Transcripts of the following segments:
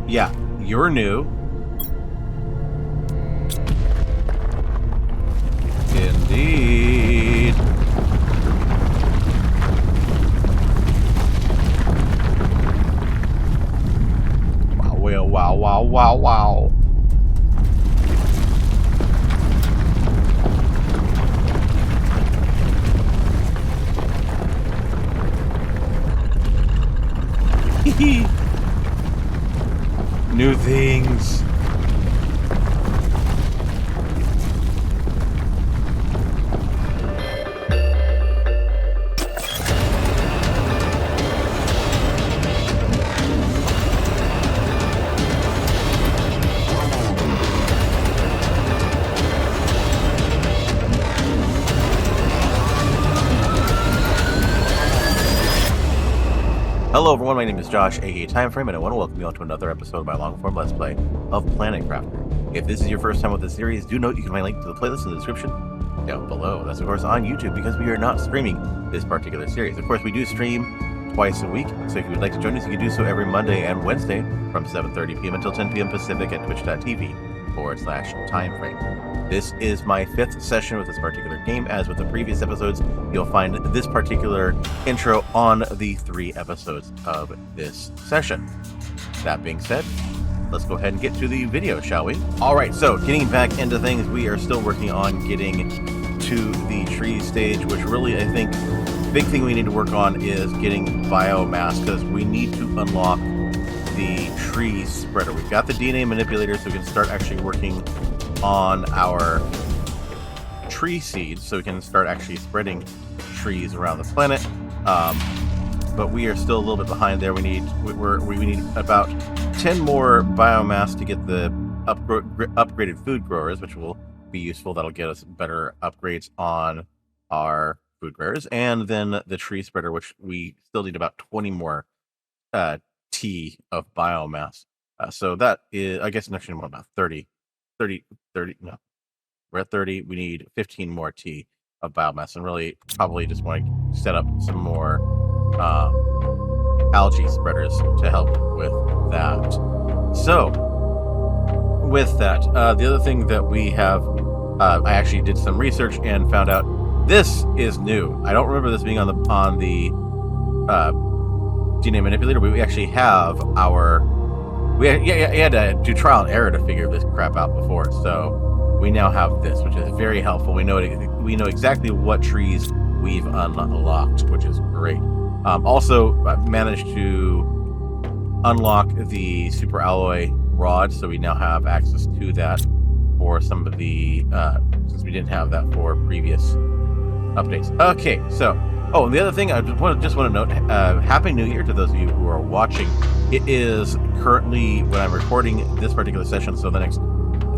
Yeah, you're new. Indeed. Wow. New things. Hello everyone, my name is Josh, aka ThymeFraym, and I want to welcome you all to another episode of my long-form Let's Play of Planet Crafter. If this is your first time with the series, do note you can find a link to the playlist in the description down below. That's of course on YouTube, because we are not streaming this particular series. Of course, we do stream twice a week, so if you would like to join us, you can do so every Monday and Wednesday from 7:30 p.m. until 10 p.m. Pacific at twitch.tv/ThymeFraym. This is my 5th session with this particular game. As with the previous episodes, you'll find this particular intro on the 3 episodes of this session. That being said, let's go ahead and get to the video, shall we? Alright, so getting back into things, we are still working on getting to the tree stage, which really, I think, big thing we need to work on is getting biomass, because we need to unlock the tree spreader. We've got the DNA manipulator, so we can start actually working on our tree seeds, so we can start actually spreading trees around the planet. But we are still a little bit behind there. We need about 10 more biomass to get the upgraded food growers, which will be useful. That'll get us better upgrades on our food growers, and then the tree spreader, which we still need about 20 more T of biomass. So that is, I guess, next about 30, no, we're at 30. We need 15 more T of biomass, and really probably just want to set up some more algae spreaders to help with that. So with that, the other thing that we have, I actually did some research and found out this is new. I don't remember this being on the DNA manipulator, but we actually have our. We had to do trial and error to figure this crap out before, so we now have this, which is very helpful. We know exactly what trees we've unlocked, which is great. Also, I've managed to unlock the super alloy rod, so we now have access to that for some of the since we didn't have that for previous updates. Okay, so. Oh, and the other thing I just want to note, Happy New Year to those of you who are watching. It is currently, when I'm recording this particular session, so the next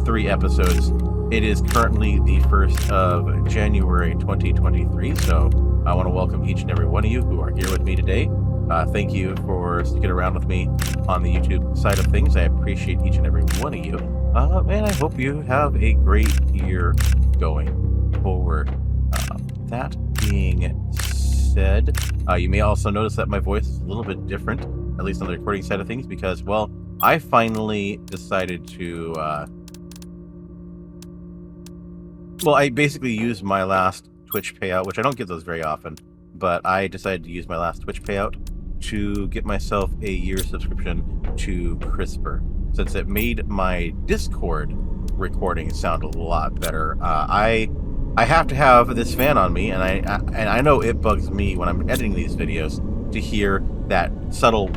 3 episodes, it is currently the 1st of January 2023, so I want to welcome each and every one of you who are here with me today. Thank you for sticking around with me on the YouTube side of things. I appreciate each and every one of you, and I hope you have a great year going forward. That being said, you may also notice that my voice is a little bit different, at least on the recording side of things, because, well, I finally decided to, well, I basically used my last Twitch payout, which I don't get those very often, but I decided to use my last Twitch payout to get myself a year subscription to CRISPR, since it made my Discord recording sound a lot better. I have to have this fan on me, and I know it bugs me when I'm editing these videos to hear that subtle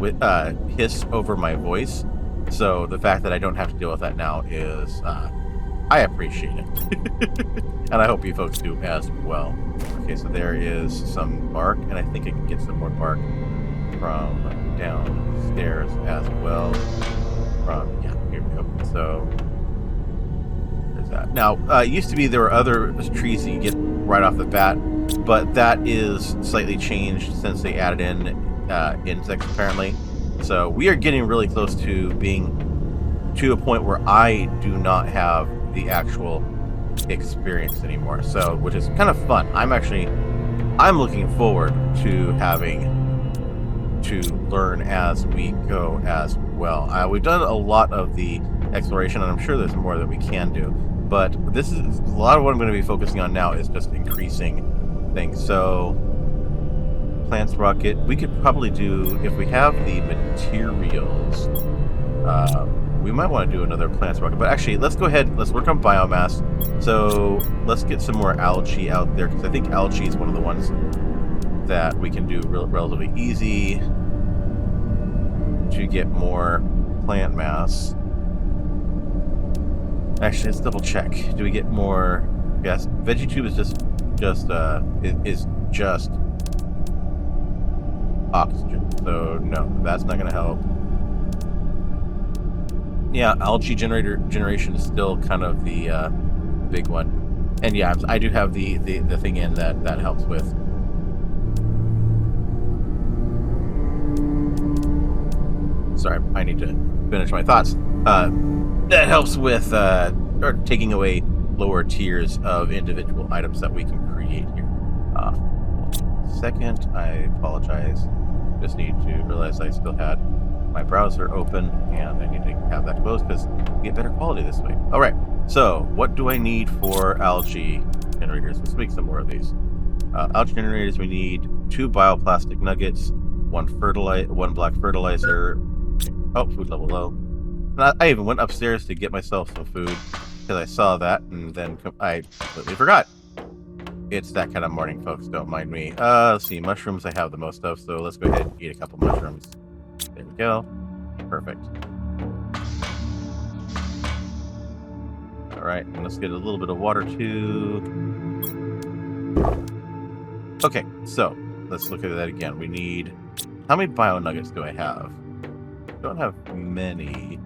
hiss over my voice. So the fact that I don't have to deal with that now is, I appreciate it. And I hope you folks do as well. Okay, so there is some bark, and I think I can get some more bark from downstairs as well. Yeah, here we go. So now, it used to be there were other trees that you get right off the bat, but that is slightly changed since they added in insects, apparently. So we are getting really close to being to a point where I do not have the actual experience anymore. So, which is kind of fun. I'm looking forward to having to learn as we go as well. We've done a lot of the exploration, and I'm sure there's more that we can do. But this is a lot of what I'm going to be focusing on now is just increasing things. So, plants rocket. We could probably do, if we have the materials, we might want to do another plants rocket. But actually, let's go ahead. Let's work on biomass. So let's get some more algae out there, because I think algae is one of the ones that we can do relatively easy to get more plant mass. Actually, let's double check. Do we get more? Yes, VeggieTube is just oxygen. So no, that's not going to help. Yeah, algae generation is still kind of the big one. And yeah, I do have the thing in that helps with. Sorry, I need to finish my thoughts. That helps with or taking away lower tiers of individual items that we can create here. Second, I apologize. Just need to realize I still had my browser open, and I need to have that closed because we get better quality this way. All right, so what do I need for algae generators? Let's make some more of these. Algae generators, we need 2 bioplastic nuggets, 1 black fertilizer. Oh, food level low. And I even went upstairs to get myself some food because I saw that, and then I completely forgot. It's that kind of morning, folks. Don't mind me. Let's see. Mushrooms I have the most of, so let's go ahead and eat a couple mushrooms. There we go. Perfect. Alright, and let's get a little bit of water too. Okay, so let's look at that again. We need... How many bio nuggets do I have? I don't have many.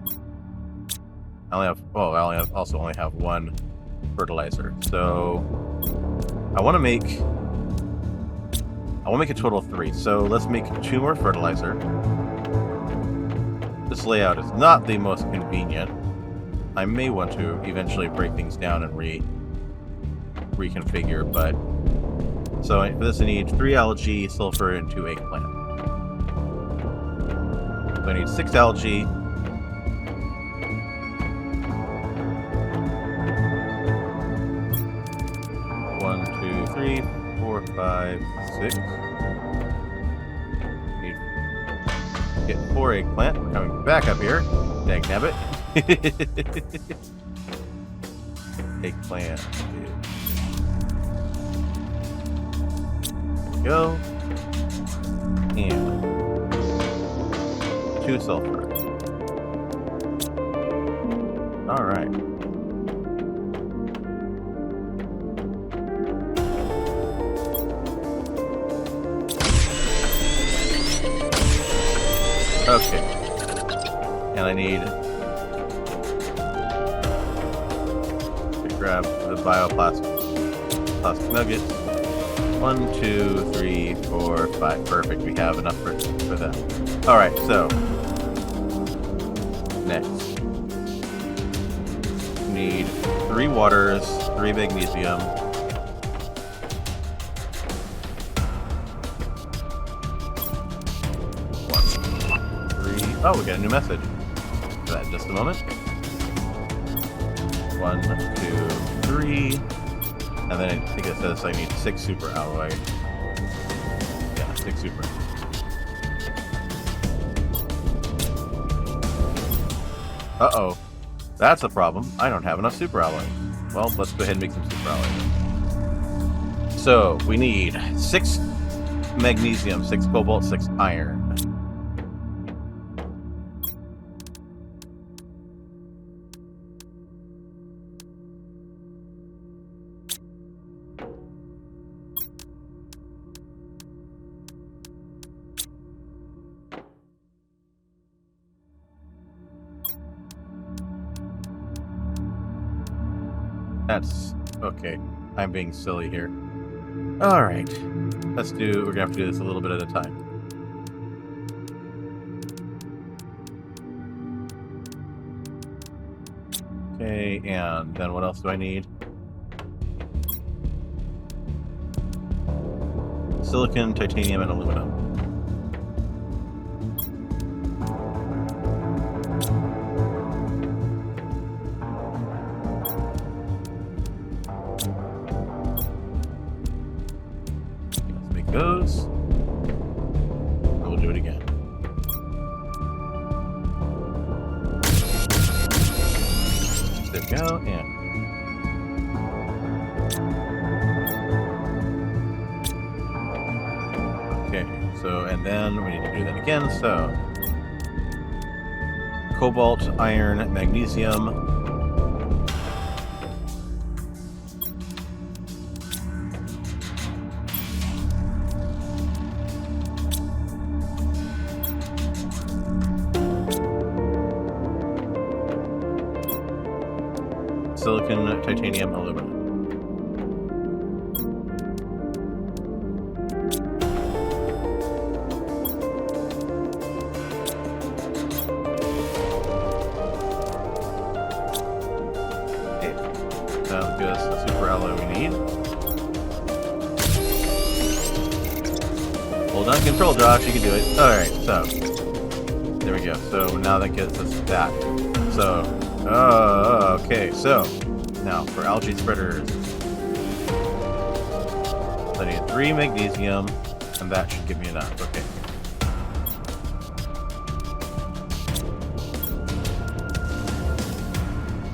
I also only have 1 fertilizer. So I want to make a total of 3. So let's make 2 more fertilizer. This layout is not the most convenient. I may want to eventually break things down and reconfigure, but so for this I need 3 algae, sulfur, and 2 eggplant. So I need 6 algae. 1, 2, 3, 4, 5, 6. Get 4 eggplant. We're coming back up here. Dagnabbit. Eggplant. There we go. And 2 sulfur. Alright. Okay. And I need to grab the bioplastic nuggets. 1, 2, 3, 4, 5. Perfect. We have enough for that. Alright, so next. Need 3 waters, 3 magnesium. 1, 3. Oh, we got a new message. For that in just a moment. 1, 2, 3. And then I think it says I need 6 super alloy. Yeah, 6 super. Uh-oh. That's a problem. I don't have enough super alloy. Well, let's go ahead and make some super alloy. So, we need 6 magnesium, 6 cobalt, 6 iron. That's okay. I'm being silly here. Alright. We're gonna have to do this a little bit at a time. Okay, and then what else do I need? Silicon, titanium, and aluminum. we go, and okay, so, and then we need to do that again, so cobalt, iron, magnesium. Silicon, titanium, aluminum. Okay, that gives us the super alloy we need. Hold on, control, Josh. You can do it. All right, so there we go. So now that gets us that. So. Oh, okay, so now for algae spreaders, I need 3 magnesium, and that should give me enough. Okay.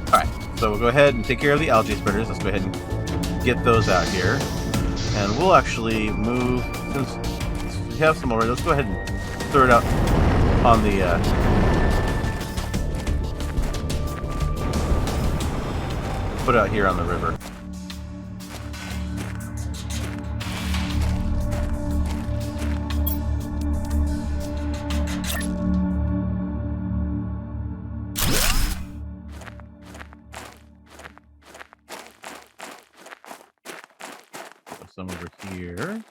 Alright, so we'll go ahead and take care of the algae spreaders. Let's go ahead and get those out here. And we'll actually move, since we have some already, let's go ahead and throw it out on the put it out here on the river. Put some over here.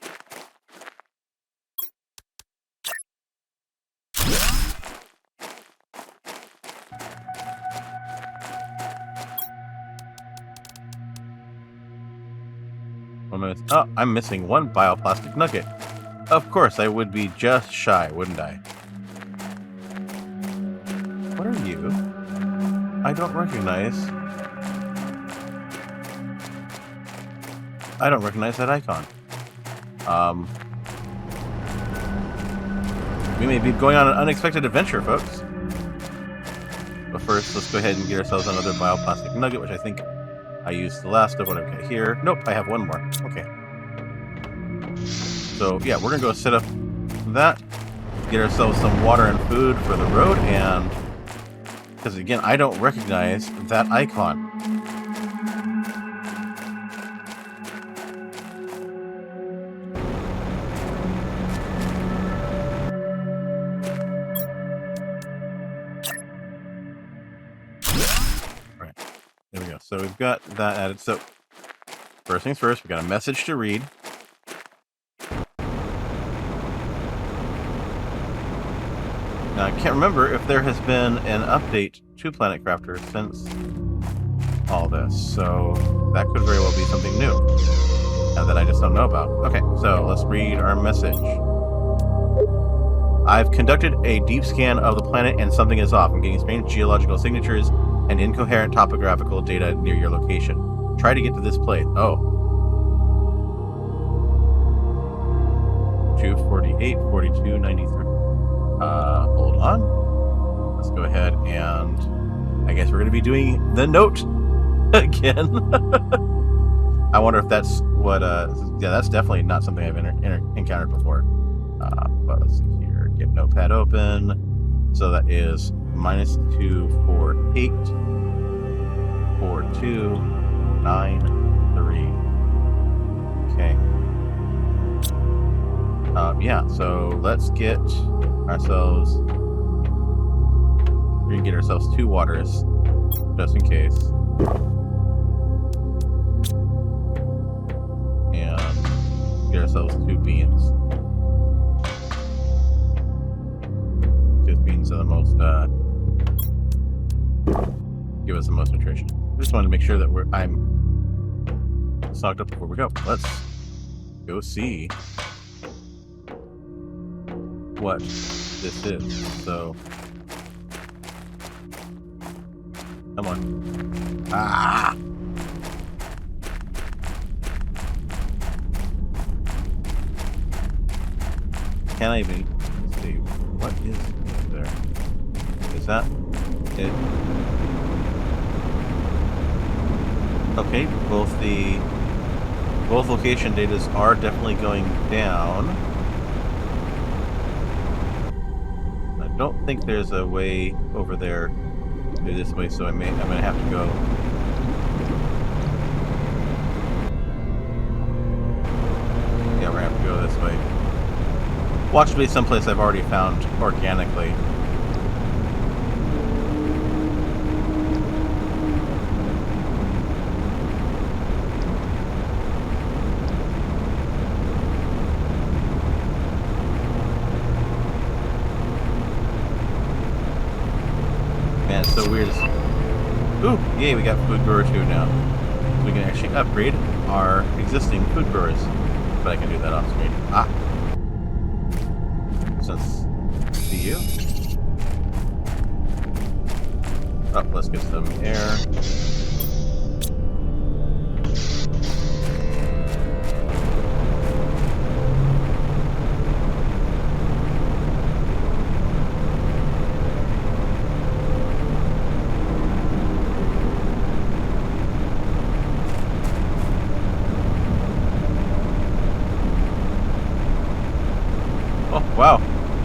Oh, I'm missing 1 bioplastic nugget. Of course, I would be just shy, wouldn't I? What are you? I don't recognize. I don't recognize that icon. We may be going on an unexpected adventure, folks. But first, let's go ahead and get ourselves another bioplastic nugget, which I think I used the last of what I've got here. Nope, I have 1 more. Okay. So, yeah, we're going to go set up that, get ourselves some water and food for the road, and because, again, I don't recognize that icon. There we go. So we've got that added. So first things first, we've got a message to read. Now I can't remember if there has been an update to Planet Crafter since all this, so that could very well be something new that I just don't know about. Okay, so let's read our message. I've conducted a deep scan of the planet and something is off. I'm getting strange geological signatures and incoherent topographical data near your location. Try to get to this place. Oh. 248, 42, 93. Hold on. Let's go ahead and I guess we're going to be doing the note again. I wonder if that's what, yeah, that's definitely not something I've encountered before. But let's see here. Get notepad open. So that is -248 4293. Okay. Yeah, so let's get ourselves, we're gonna get ourselves 2 waters just in case, and get ourselves 2 beans. Because beans are the most give us the most nutrition. I just wanted to make sure that I'm stocked up before we go. Let's go see what this is. So, come on. Ah! Can I even see what is there? Is that it? Okay, both location datas are definitely going down. I don't think there's a way over there through this way, so I'm gonna have to go. Yeah, we're gonna have to go this way. Watch to be someplace I've already found organically. Man, it's so weird. Ooh, yay, we got food grower 2 now. So we can actually upgrade our existing food growers. But I can do that off screen. Ah. Since see you. Oh, let's get some air. Oh, wow.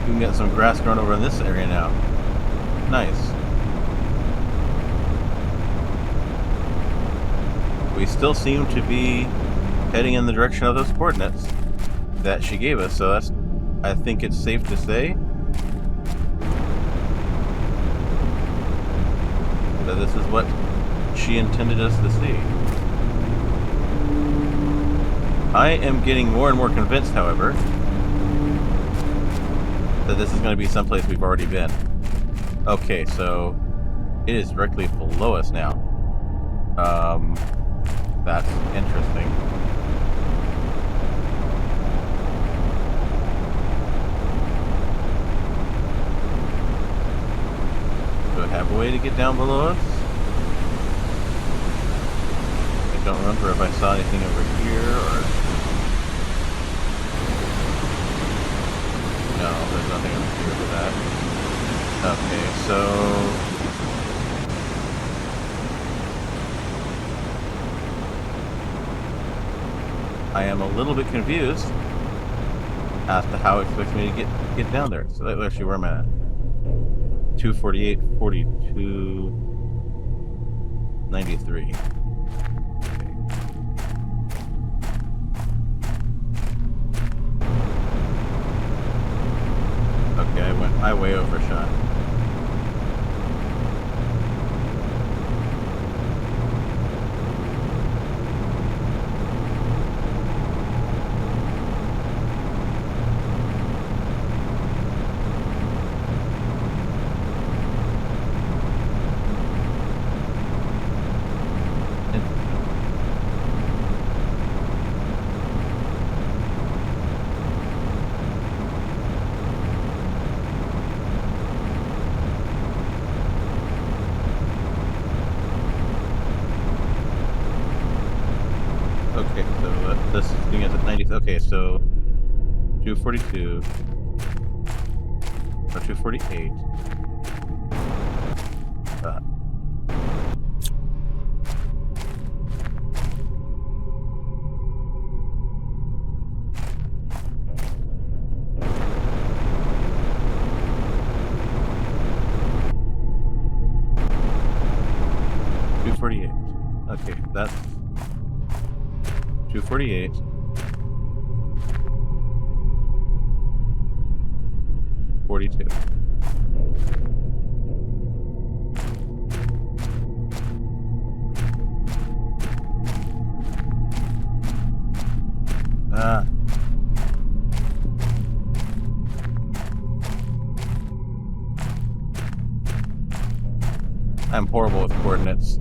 You can get some grass growing over in this area now. Nice. We still seem to be heading in the direction of those coordinates that she gave us, so that's, I think it's safe to say that this is what she intended us to see. I am getting more and more convinced, however, that this is going to be someplace we've already been. Okay, so it is directly below us now. That's interesting. Do I have a way to get down below us? I don't remember if I saw anything over here or... No, there's nothing over here for that. Okay, so... I am a little bit confused as to how it expects me to get down there. So actually, where am I at? 248, 42, 93. Okay, I way overshot. Okay, so this thing is at 90. Okay, so 242 or 248. Okay, that's 248. $42. I'm horrible with coordinates.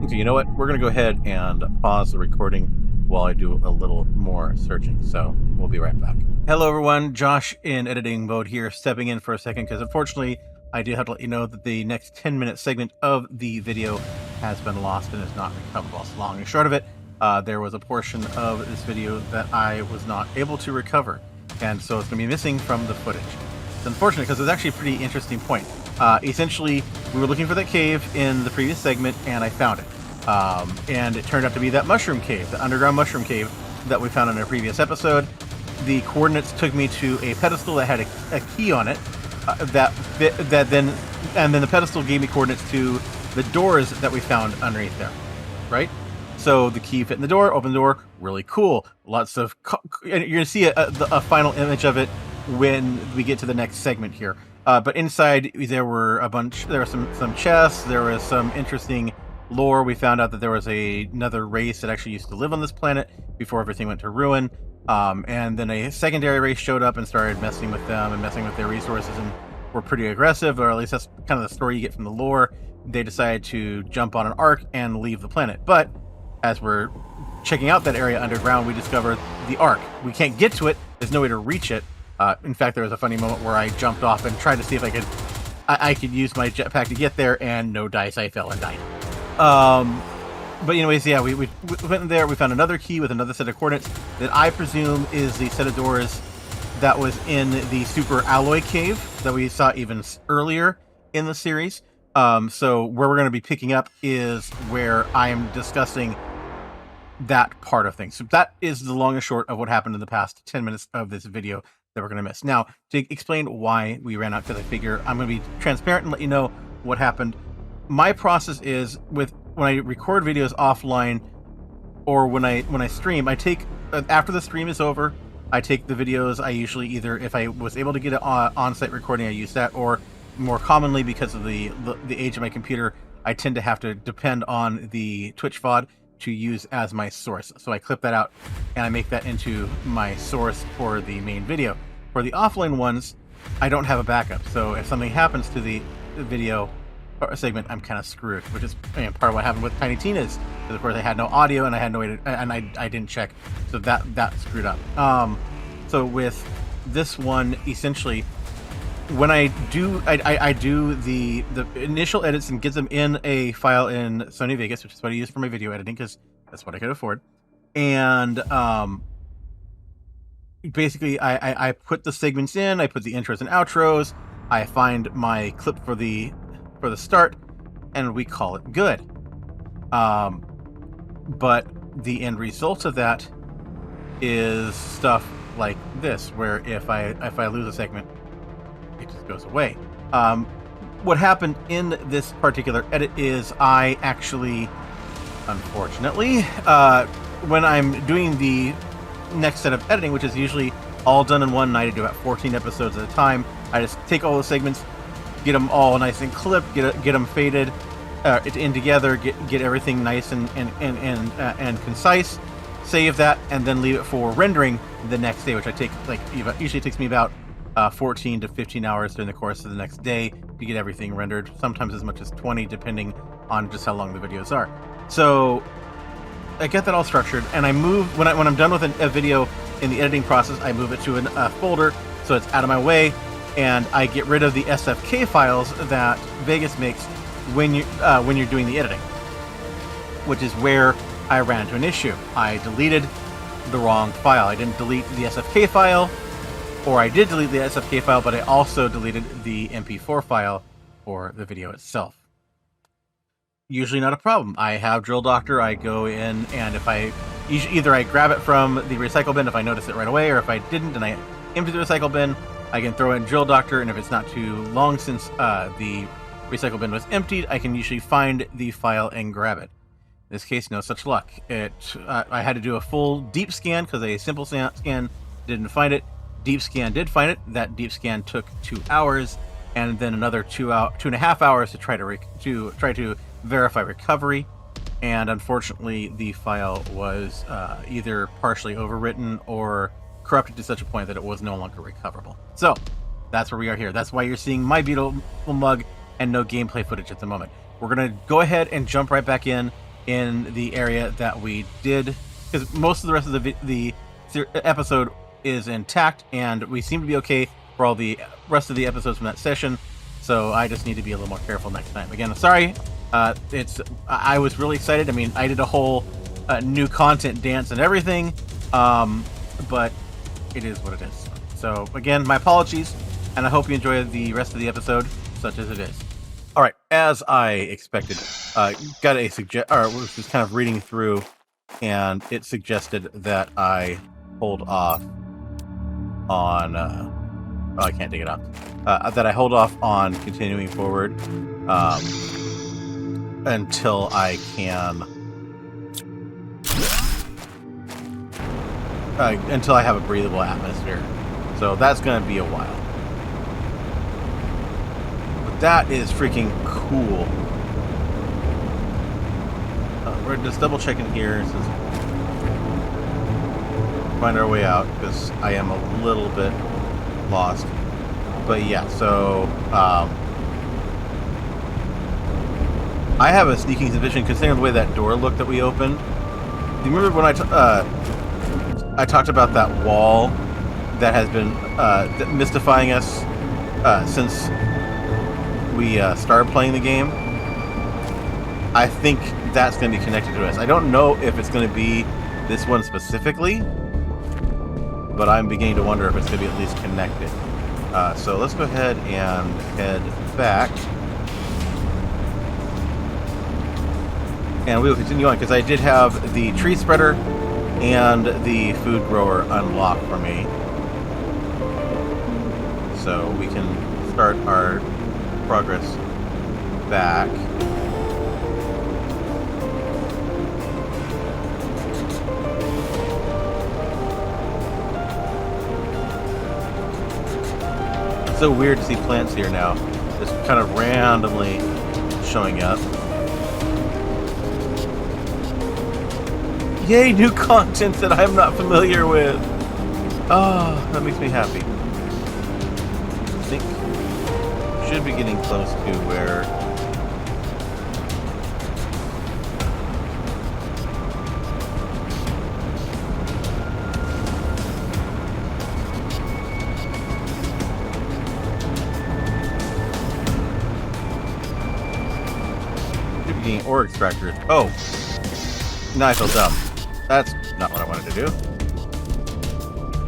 Okay, you know what? We're going to go ahead and pause the recording while I do a little more searching. So we'll be right back. Hello, everyone. Josh in editing mode here, stepping in for a second because unfortunately I do have to let you know that the next 10-minute segment of the video has been lost and is not recoverable. So long and short of it, there was a portion of this video that I was not able to recover. And so it's going to be missing from the footage. It's unfortunate because it's actually a pretty interesting point. Essentially, we were looking for that cave in the previous segment, and I found it. And it turned out to be that mushroom cave, the underground mushroom cave that we found in a previous episode. The coordinates took me to a pedestal that had a key on it. Then the pedestal gave me coordinates to the doors that we found underneath there, right? So the key fit in the door, open the door, really cool. Lots of, and you're gonna see a final image of it when we get to the next segment here. But inside there were some chests, there was some interesting lore. We found out that there was another race that actually used to live on this planet before everything went to ruin. And then a secondary race showed up and started messing with them and messing with their resources and were pretty aggressive, or at least that's kind of the story you get from the lore. They decided to jump on an ark and leave the planet. But as we're checking out that area underground, we discover the ark. We can't get to it. There's no way to reach it. In fact, there was a funny moment where I jumped off and tried to see if I could use my jetpack to get there, and no dice. I fell and died. But anyways, yeah, we went in there. We found another key with another set of coordinates that I presume is the set of doors that was in the super alloy cave that we saw even earlier in the series. So where we're going to be picking up is where I am discussing that part of things. So that is the long and short of what happened in the past 10 minutes of this video that we're going to miss. Now, to explain why we ran out, because I figure I'm going to be transparent and let you know what happened. My process is when I record videos offline or when I stream, I take, after the stream is over, I take the videos. I usually either, if I was able to get an on-site recording, I use that, or more commonly, because of the age of my computer, I tend to have to depend on the Twitch VOD to use as my source. So I clip that out and I make that into my source for the main video. For the offline ones, I don't have a backup. So if something happens to the video or segment, I'm kind of screwed, which is part of what happened with Tiny Tina's. Because of course I had no audio and I had no way to, and I didn't check. So that screwed up. So with this one, essentially, when I do the initial edits and get them in a file in Sony Vegas, which is what I use for my video editing because that's what I could afford. And basically I put the segments in, I put the intros and outros, I find my clip for the start, and we call it good. But the end result of that is stuff like this, where if I lose a segment, it just goes away. What happened in this particular edit is I actually, unfortunately, when I'm doing the next set of editing, which is usually all done in one night, I do about 14 episodes at a time. I just take all the segments, get them all nice and clipped, get them faded in together, get everything nice and concise, save that, and then leave it for rendering the next day, which I take usually takes me about 14 to 15 hours during the course of the next day to get everything rendered, sometimes as much as 20, depending on just how long the videos are. So I get that all structured, and I move, when I'm done with a video in the editing process, I move it to a folder so it's out of my way, and I get rid of the SFK files that Vegas makes when you're doing the editing, which is where I ran into an issue. I deleted the wrong file. I didn't delete the SFK file, or I did delete the SFK file, but I also deleted the MP4 file for the video itself. Usually not a problem. I have Drill Doctor. I go in, and if either I grab it from the recycle bin if I notice it right away, or if I didn't and I empty the recycle bin, I can throw in Drill Doctor, and if it's not too long since the recycle bin was emptied, I can usually find the file and grab it. In this case, no such luck. I had to do a full deep scan because a simple scan didn't find it. Deep scan did find it. That deep scan took 2 hours, and then another 2.5 hours to try to verify recovery. And unfortunately, the file was either partially overwritten or corrupted to such a point that it was no longer recoverable. So that's where we are here. That's why you're seeing my beautiful mug and no gameplay footage at the moment. We're gonna go ahead and jump right back in the area that we did, because most of the rest of the episode is intact, and we seem to be okay for all the rest of the episodes from that session. So I just need to be a little more careful next time. Again, I'm sorry. I was really excited. I mean, I did a whole new content dance and everything, but it is what it is. So again, my apologies, and I hope you enjoy the rest of the episode. such as it is. All right, as I expected, got a was just kind of reading through, and it suggested that I hold off on. I can't take it off. That I hold off on continuing forward until I can. Until I have a breathable atmosphere. So that's going to be a while. But that is freaking cool. We're just double checking here since find our way out because I am a little bit lost. But yeah, so I have a sneaking suspicion considering the way that door looked that we opened. Do you remember when I talked about that wall that has been mystifying us since we started playing the game? I think that's going to be connected to us. I don't know if it's going to be this one specifically, but I'm beginning to wonder if it's going to be at least connected. So let's go ahead and head back. And we will continue on because I did have the tree spreader and the food grower unlocked for me. So we can start our progress back. It's so weird to see plants here now, just kind of randomly showing up. Yay, new content that I'm not familiar with! Oh, that makes me happy. I think we should be getting close to where... should be getting ore extractors. Oh! Now I feel dumb. That's not what I wanted to do.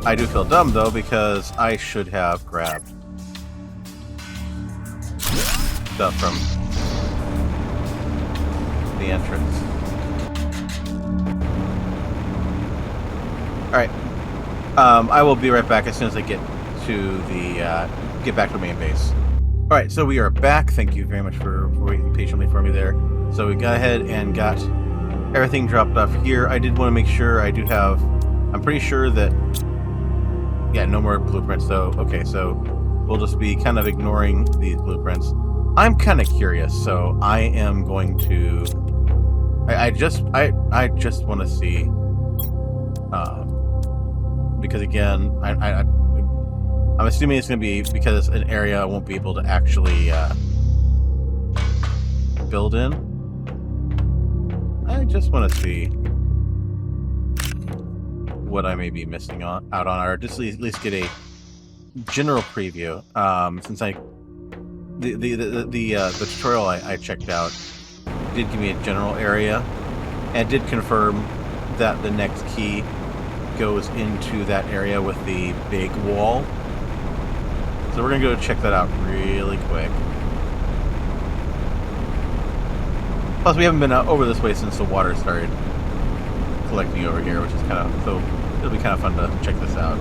I do feel dumb, though, because I should have grabbed stuff from the entrance. Alright. I will be right back as soon as I get to the, get back to the main base. Alright, so we are back. Thank you very much for waiting patiently for me there. So we got ahead and got everything dropped off here. I did want to make sure I do have... I'm pretty sure that... Yeah, no more blueprints, though. Okay, so we'll just be kind of ignoring these blueprints. I'm kind of curious, so I am going to... I just want to see... because, again, I'm assuming it's going to be because it's an area I won't be able to actually build in. I just want to see what I may be missing out on, or just at least get a general preview. Since the tutorial I checked out did give me a general area, and did confirm that the next key goes into that area with the big wall. So we're gonna go check that out really quick. Plus, we haven't been out over this way since the water started collecting over here, which is kind of... So, it'll be kind of fun to check this out.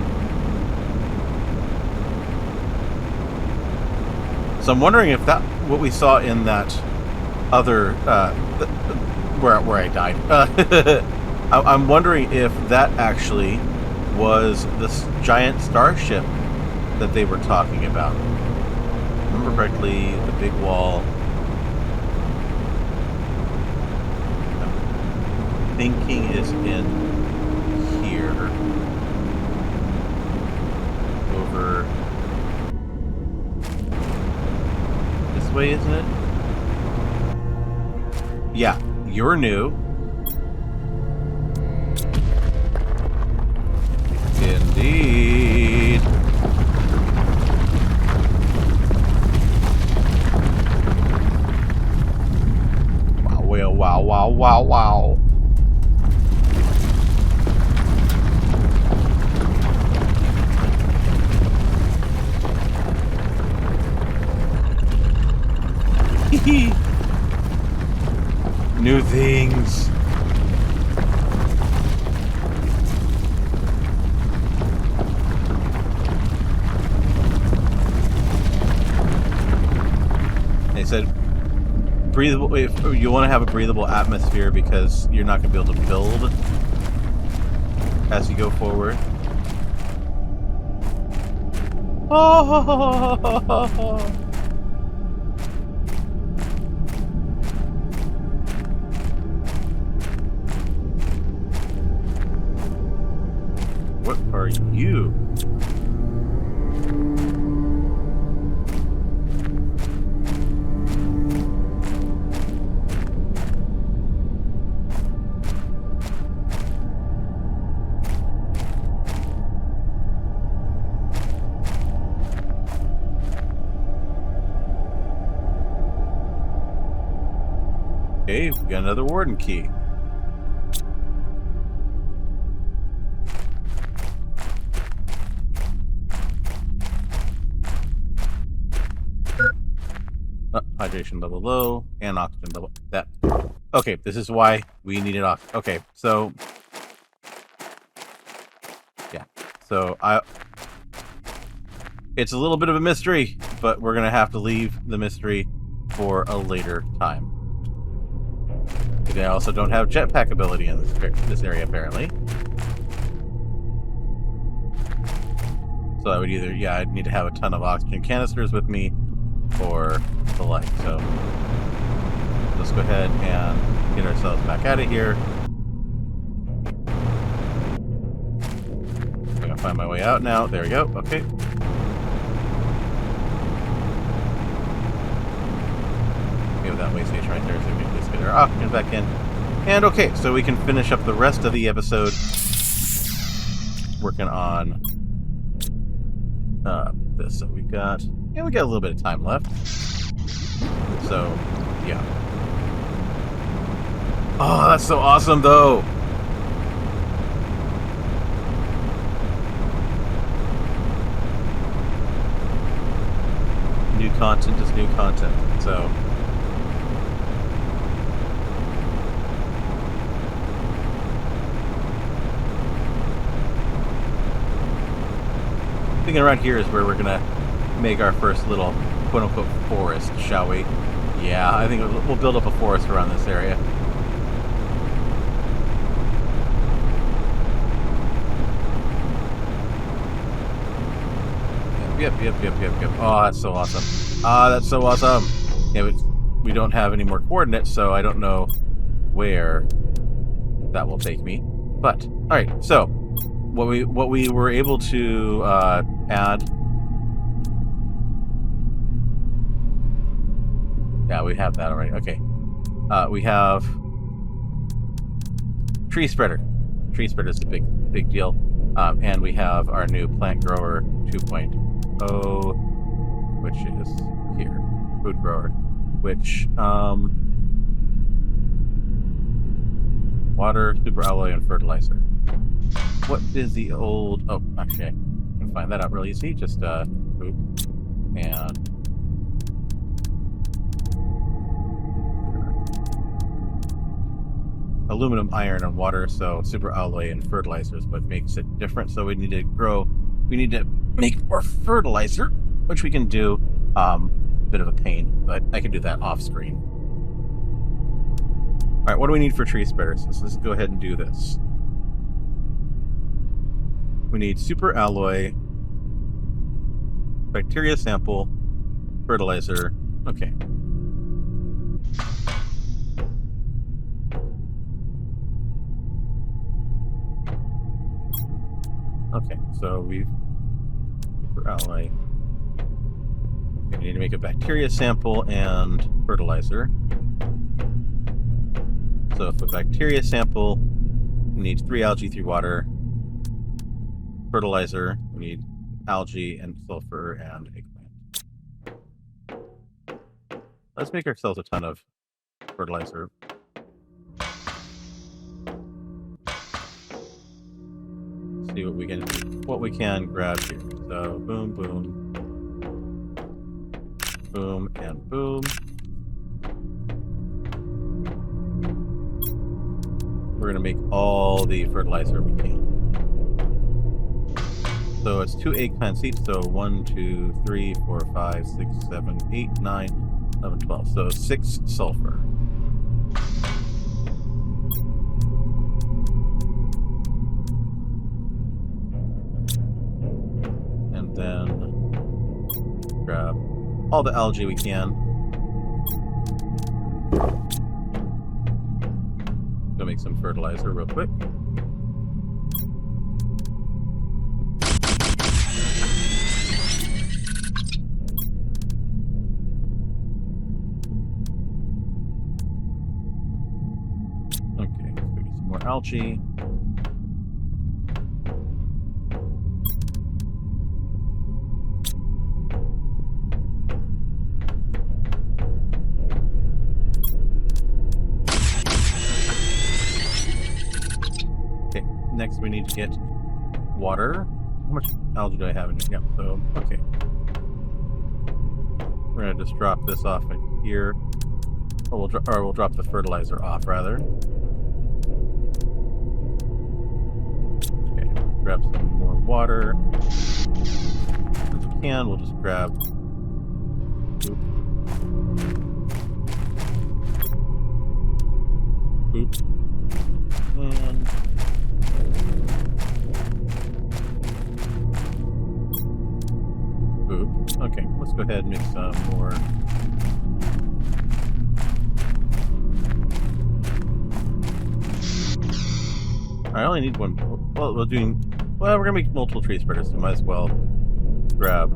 So I'm wondering if that... What we saw in that other... where I died. I'm wondering if that actually was this giant starship that they were talking about. Remember correctly, the big wall... thinking is in here. Over this way, isn't it? Yeah, you're new. Indeed. Wow, wow, wow, wow. New things. They said breathable. If you want to have a breathable atmosphere, because you're not going to be able to build as you go forward. Oh. What are you? Okay, we got another warden key. Hydration level low and oxygen level that. Okay, this is why we needed oxygen. Okay, so yeah, so it's a little bit of a mystery, but we're gonna have to leave the mystery for a later time. They also don't have jetpack ability in this area, apparently. So I would either, yeah, I'd need to have a ton of oxygen canisters with me, or the like. So let's go ahead and get ourselves back out of here. I'm gonna find my way out now. There we go. Okay. We have that way station right there, so we can just get our oxygen back in. And okay, so we can finish up the rest of the episode working on this. So we got a little bit of time left. So yeah. Oh, that's so awesome though. New content is new content. So I think around here is where we're gonna make our first little quote-unquote forest, shall we? Yeah, I think we'll build up a forest around this area. Yep. Oh, that's so awesome. Ah, that's so awesome. Yeah, but we don't have any more coordinates, so I don't know where that will take me. But all right, so what we were able to add. Yeah, we have that already. Okay, we have tree spreader. Tree spreader is a big deal, and we have our new plant grower 2.0, which is here, food grower, which water, super alloy, and fertilizer. What is the old? Oh, actually, I can find that out really easy. Just poop and aluminum, iron, and water. So super alloy and fertilizer is what makes it different. So we need to make more fertilizer, which we can do. Bit of a pain, but I can do that off screen. All right, what do we need for tree spreaders? So let's go ahead and do this. We need super alloy, bacteria sample, fertilizer. Okay. Okay, so we've super alloy. Okay, we need to make a bacteria sample and fertilizer. So for bacteria sample, we need 3 algae, 3 water. Fertilizer, we need algae and sulfur and eggplant. Let's make ourselves a ton of fertilizer. See what we can grab here. So boom, boom, boom, and boom. we're going to make all the fertilizer we can. So it's 2 egg plant seeds, so 1, 2, 3, 4, 5, 6, 7, 8, 9, 11, 12. So 6 sulfur. And then grab all the algae we can. Go make some fertilizer real quick. Okay, let's go get some more algae. Next, we need to get water. How much algae do I have in here? Yeah, so, okay. We're going to just drop this off in here. Or we'll drop the fertilizer off, rather. Okay, grab some more water. If we can, we'll just grab... Oops. Okay, let's go ahead and make some more. I only need one. Well, we're gonna make multiple tree spreaders, so might as well grab.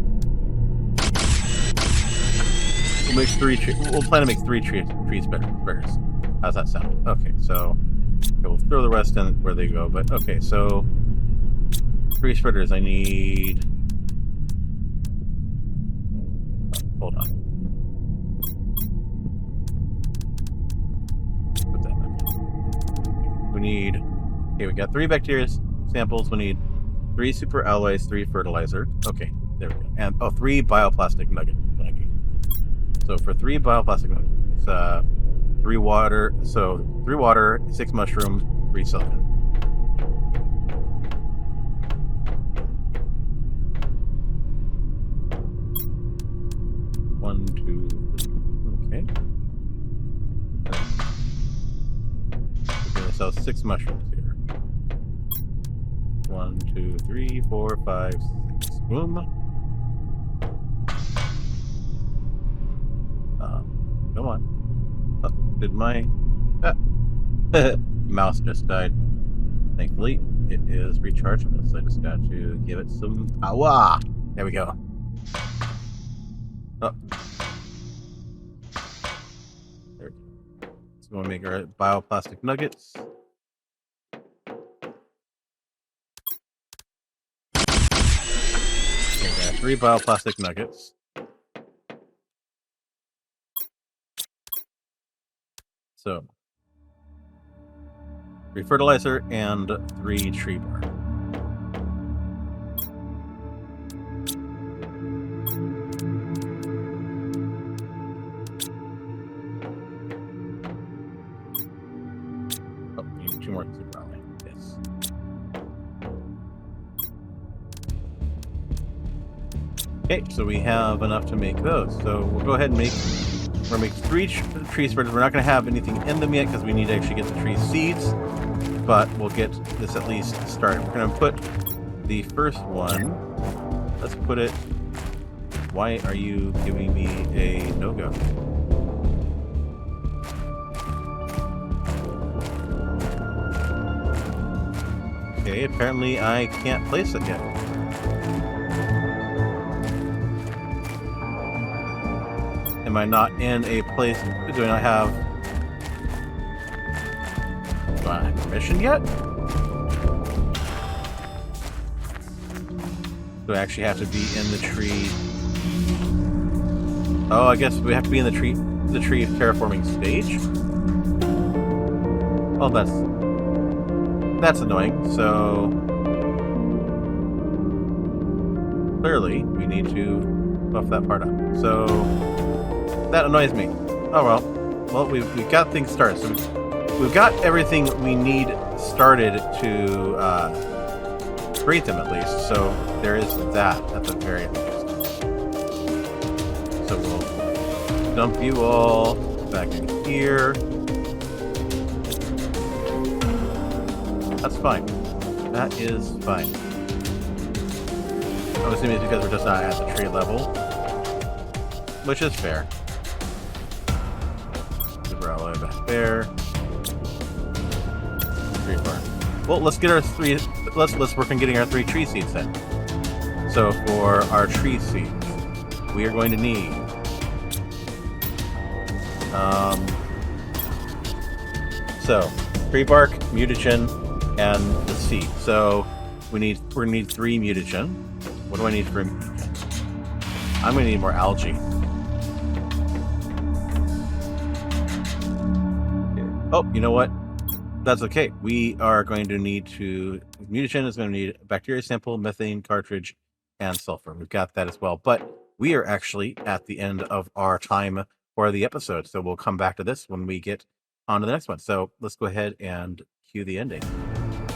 We'll plan to make 3 tree spreaders. How's that sound? Okay, so we'll throw the rest in where they go. But okay, so 3 spreaders. I need. Hold on. Put that back. We need. Okay, we got 3 bacteria samples. We need 3 super alloys, 3 fertilizer. Okay, there we go. And 3 bioplastic nuggets. So for 3 bioplastic nuggets, 3 water. So 3 water, 6 mushrooms, 3 silicon. One, 2, 3. Okay. We're gonna sell 6 mushrooms here. 1, 2, 3, 4, 5, 6. Boom. Come on. Oh, did my mouse just died? Thankfully, it is rechargeable, so I just got to give it some power. There we go. Oh. There we go. So we'll make our bioplastic nuggets. Okay, we got 3 bioplastic nuggets. So 3 fertilizer and 3 tree bark. Oh, we need 2 more super alloy. Yes. Okay, so we have enough to make those. So we'll go ahead and make. We're going to make 3 tree spreaders. We're not going to have anything in them yet because we need to actually get the tree seeds. But we'll get this at least started. We're going to put the first one. Let's put it. Why are you giving me a no-go? Okay, apparently I can't place it yet. Am I not in a place? Do I not have? Do I have permission yet? Do I actually have to be in the tree? Oh, I guess we have to be in the tree terraforming stage. Oh, that's annoying. So clearly we need to buff that part up. So that annoys me. Oh well. Well, we've got things started. So we've got everything we need started to create them, at least. So there is that at the very least. So we'll dump you all back in here. That's fine. That is fine. I'm assuming it's because we're just not at the tree level, which is fair. We're all the way back there. Tree farm. Well, let's get our three. Let's work on getting our 3 tree seeds then. So for our tree seeds, we are going to need tree bark, mutagen, and the seed. So we're gonna need 3 mutagen. What do I need for mutagen? I'm gonna need more algae. Oh, you know what? That's okay. We are going to need mutagen is going to need a bacteria sample, methane cartridge, and sulfur. We've got that as well. But we are actually at the end of our time for the episode. So we'll come back to this when we get on to the next one. So let's go ahead and cue the ending.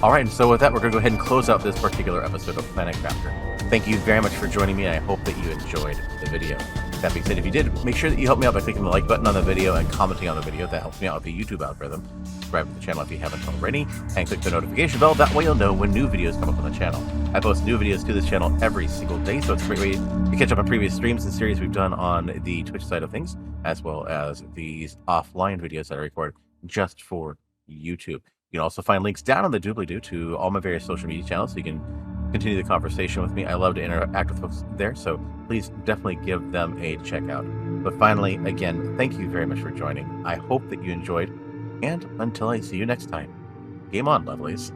All right, and so with that, we're going to go ahead and close out this particular episode of Planet Crafter. Thank you very much for joining me, and I hope that you enjoyed the video. That being said, if you did, make sure that you help me out by clicking the like button on the video and commenting on the video. That helps me out with the YouTube algorithm. Subscribe to the channel if you haven't already, and click the notification bell. That way you'll know when new videos come up on the channel. I post new videos to this channel every single day, so it's a great way to catch up on previous streams and series we've done on the Twitch side of things, as well as these offline videos that I record just for YouTube. You can also find links down on the doobly-doo to all my various social media channels, so you can continue the conversation with me. I love to interact with folks there, so please definitely give them a check out. But finally, again, thank you very much for joining. I hope that you enjoyed, and until I see you next time, game on, lovelies.